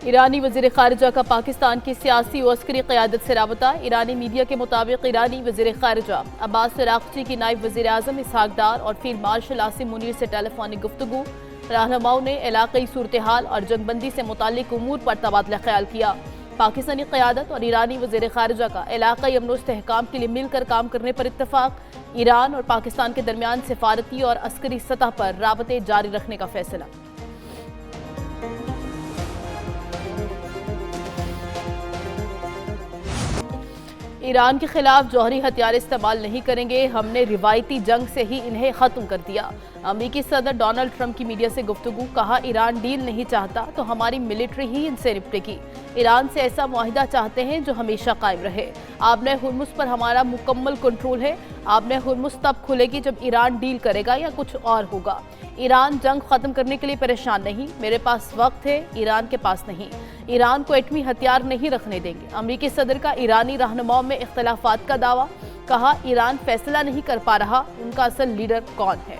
ایرانی وزیر خارجہ کا پاکستان کی سیاسی و عسکری قیادت سے رابطہ۔ ایرانی میڈیا کے مطابق ایرانی وزیر خارجہ عباس عراقچی کی نائب وزیر اعظم اسحاق ڈار اور فیلڈ مارشل عاصم منیر سے ٹیلی فونک گفتگو۔ رہنماؤں نے علاقائی صورتحال اور جنگ بندی سے متعلق امور پر تبادلہ خیال کیا۔ پاکستانی قیادت اور ایرانی وزیر خارجہ کا علاقائی امن و استحکام کے لیے مل کر کام کرنے پر اتفاق۔ ایران اور پاکستان کے درمیان سفارتی اور عسکری سطح پر رابطے جاری رکھنے کا فیصلہ۔ ایران کے خلاف جوہری ہتھیار استعمال نہیں کریں گے، ہم نے روایتی جنگ سے ہی انہیں ختم کر دیا۔ امریکی صدر ڈونلڈ ٹرمپ کی میڈیا سے گفتگو، کہا ایران ڈیل نہیں چاہتا تو ہماری ملٹری ہی ان سے نپٹے گی۔ ایران سے ایسا معاہدہ چاہتے ہیں جو ہمیشہ قائم رہے۔ آبِ ہرمز پر ہمارا مکمل کنٹرول ہے۔ آبِ ہرمز تب کھلے گی جب ایران ڈیل کرے گا یا کچھ اور ہوگا۔ ایران جنگ ختم کرنے کے لیے پریشان نہیں، میرے پاس وقت ہے، ایران کے پاس نہیں۔ ایران کو ایٹمی ہتھیار نہیں رکھنے دیں گے۔ امریکی صدر کا ایرانی رہنماؤں میں اختلافات کا دعویٰ، کہا ایران فیصلہ نہیں کر پا رہا، ان کا اصل لیڈر کون ہے۔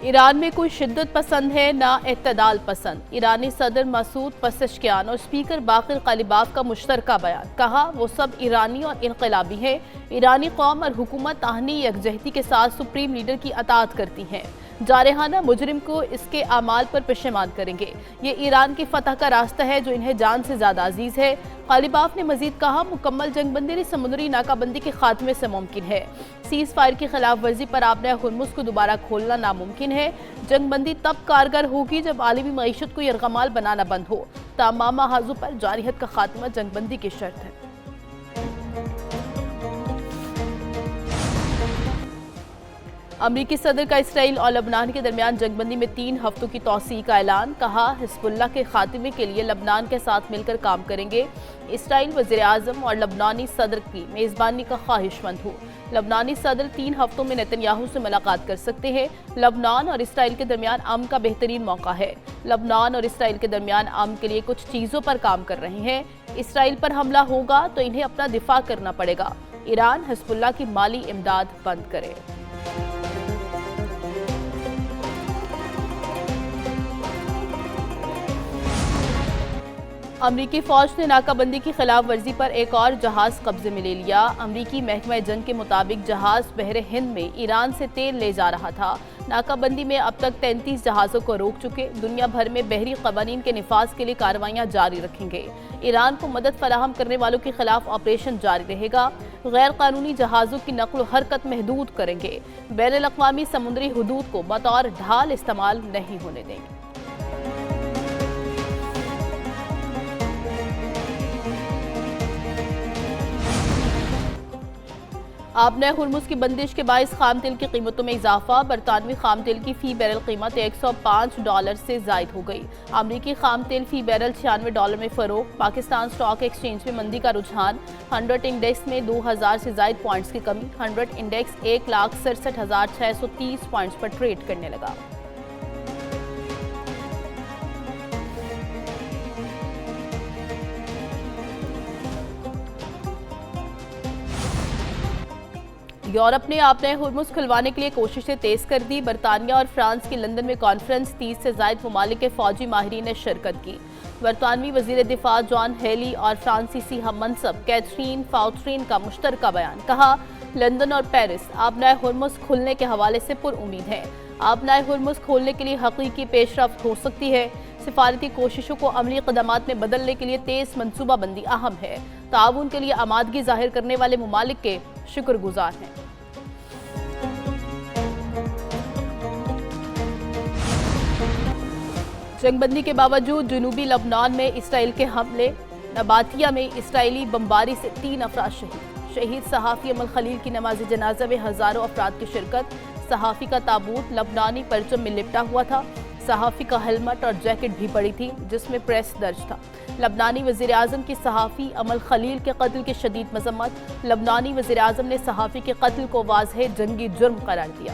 ایران میں کوئی شدت پسند ہے نہ اعتدال پسند، ایرانی صدر مسعود پزشکیان اور اسپیکر باقر قالیباف کا مشترکہ بیان، کہا وہ سب ایرانی اور انقلابی ہیں۔ ایرانی قوم اور حکومت آہنی یکجہتی کے ساتھ سپریم لیڈر کی اطاعت کرتی ہیں۔ جارحانہ مجرم کو اس کے اعمال پر پشیمان کریں گے۔ یہ ایران کی فتح کا راستہ ہے جو انہیں جان سے زیادہ عزیز ہے۔ قالیباف نے مزید کہا مکمل جنگ بندی سمندری ناکہ بندی کے خاتمے سے ممکن ہے۔ سیز فائر کی خلاف ورزی پر آبِ ہرمز کو دوبارہ کھولنا ناممکن ہے۔ جنگ بندی تب کارگر ہوگی جب عالمی معیشت کو یرغمال بنانا بند ہو۔ تمام محاذوں پر جارحیت کا خاتمہ جنگ بندی کی شرط ہے۔ امریکی صدر کا اسرائیل اور لبنان کے درمیان جنگ بندی میں 3 ہفتوں کی توسیع کا اعلان، کہا حزب اللہ کے خاتمے کے لیے لبنان کے ساتھ مل کر کام کریں گے۔ اسرائیل وزیر اعظم اور لبنانی صدر کی میزبانی کا خواہش مند ہوں۔ لبنانی صدر 3 ہفتوں میں نتنیاہو سے ملاقات کر سکتے ہیں۔ لبنان اور اسرائیل کے درمیان امن کا بہترین موقع ہے۔ لبنان اور اسرائیل کے درمیان امن کے لیے کچھ چیزوں پر کام کر رہے ہیں۔ اسرائیل پر حملہ ہوگا تو انہیں اپنا دفاع کرنا پڑے گا۔ ایران حزب اللہ کی مالی امداد بند کرے۔ امریکی فوج نے ناکہ بندی کی خلاف ورزی پر ایک اور جہاز قبضے میں لے لیا۔ امریکی محکمہ جنگ کے مطابق جہاز بحر ہند میں ایران سے تیل لے جا رہا تھا۔ ناکہ بندی میں اب تک 33 جہازوں کو روک چکے۔ دنیا بھر میں بحری قوانین کے نفاذ کے لیے کارروائیاں جاری رکھیں گے۔ ایران کو مدد فراہم کرنے والوں کے خلاف آپریشن جاری رہے گا۔ غیر قانونی جہازوں کی نقل و حرکت محدود کریں گے۔ بین الاقوامی سمندری حدود کو بطور ڈھال استعمال نہیں ہونے دیں گے۔ آبِ ہرمز کی بندش کے باعث خام تیل کی قیمتوں میں اضافہ۔ برطانوی خام تیل کی فی بیرل قیمت $105 سے زائد ہو گئی۔ امریکی خام تیل فی بیرل $96 میں فروخت۔ پاکستان اسٹاک ایکسچینج میں مندی کا رجحان۔ 100 انڈیکس میں 2000 سے زائد پوائنٹس کی کمی۔ 100 انڈیکس 1,67,630 پوائنٹس پر ٹریڈ کرنے لگا۔ یورپ نے آبِ ہرمز کھلوانے کے لیے کوششیں تیز کر دی۔ برطانیہ اور فرانس کی لندن میں کانفرنس، 30 سے زائد ممالک کے فوجی ماہرین نے شرکت کی۔ برطانوی وزیر دفاع جان ہیلی اور فرانسیسی ہم منصب کیتھرین فاؤٹرین کا مشترکہ بیان، کہا لندن اور پیرس آبِ ہرمز کھلنے کے حوالے سے پر امید ہیں۔ آبِ ہرمز کھولنے کے لیے حقیقی پیش رفت ہو سکتی ہے۔ سفارتی کوششوں کو عملی اقدامات میں بدلنے کے لیے تیز منصوبہ بندی اہم ہے۔ تعاون کے لیے آمادگی ظاہر کرنے والے ممالک کے شکر گزار ہیں۔ جنگ بندی کے باوجود جنوبی لبنان میں اسرائیل کے حملے۔ نباتیہ میں اسرائیلی بمباری سے 3 افراد شہید۔ شہید صحافی امل خلیل کی نماز جنازہ میں ہزاروں افراد کی شرکت۔ صحافی کا تابوت لبنانی پرچم میں لپٹا ہوا تھا۔ صحافی کا ہیلمٹ اور جیکٹ بھی پڑی تھی جس میں پریس درج تھا۔ لبنانی وزیر اعظم کی صحافی امل خلیل کے قتل کی شدید مذمت۔ لبنانی وزیر اعظم نے صحافی کے قتل کو واضح جنگی جرم قرار دیا۔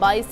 22